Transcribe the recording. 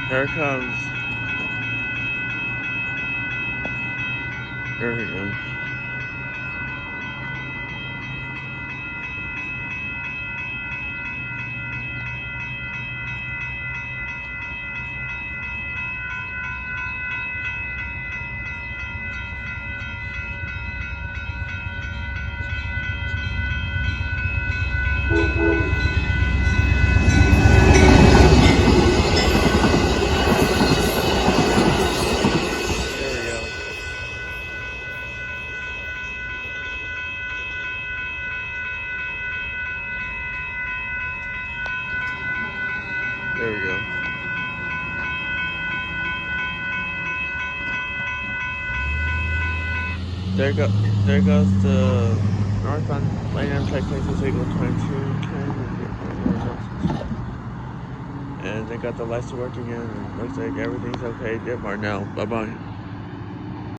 Here it comes. There we go. There we go. There we go. There go. There goes the northbound lane on track Texas Eagle 22. And they got the lights working again. And looks like everything's okay. Dipmar now. Bye bye.